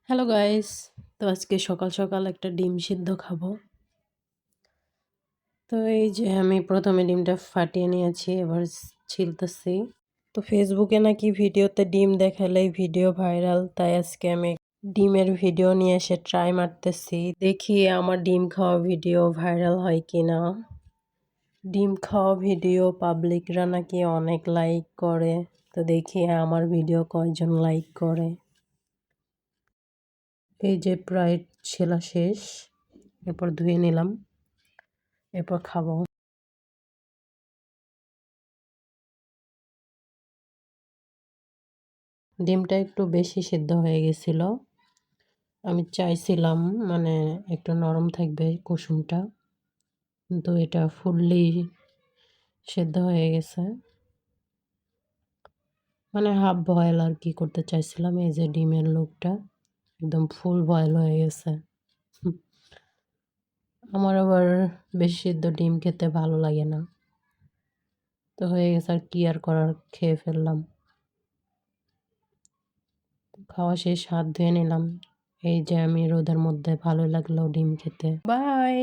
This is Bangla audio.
Hello guys. তো আজকে সকাল সকাল একটা ডিম সিদ্ধ খাবো। তো এই যে আমি প্রথমে ডিমটা ফাটিয়ে নিয়েছি, এবার ছিলতেছি। তো ফেসবুকে নাকি ভিডিওতে ডিম দেখালেই ভিডিও ভাইরাল, তাই আজকে আমি ডিমের ভিডিও নিয়ে এসে ট্রাই মারতেছি, দেখি আমার ডিম খাওয়া ভিডিও ভাইরাল হয় কি না। ডিম খাওয়া ভিডিও পাবলিকরা নাকি অনেক লাইক করে, তো দেখি আমার ভিডিও কয়জন লাইক করে। এই যে প্রায় ছেলা শেষ, এরপর ধুয়ে নিলাম, এরপর খাবো। ডিমটা একটু বেশি সিদ্ধ হয়ে গেছিল, আমি চাইছিলাম মানে একটু নরম থাকবে কুসুমটা, কিন্তু এটা ফুললি সিদ্ধ হয়ে গেছে, মানে হাফ বয়েল আর কি করতে চাইছিলাম। এই যে ডিমের লোকটা একদম ফুল বয়েল হয়ে গেছে। আমার আবার বেশি সিদ্ধ ডিম খেতে ভালো লাগে না, তো হয়ে গেছে আর কি আর করার, খেয়ে ফেললাম। খাওয়া শেষ, হাত ধুয়ে নিলাম। এই যে আমি রোদের মধ্যে, ভালো লাগলো ডিম খেতে। বাই।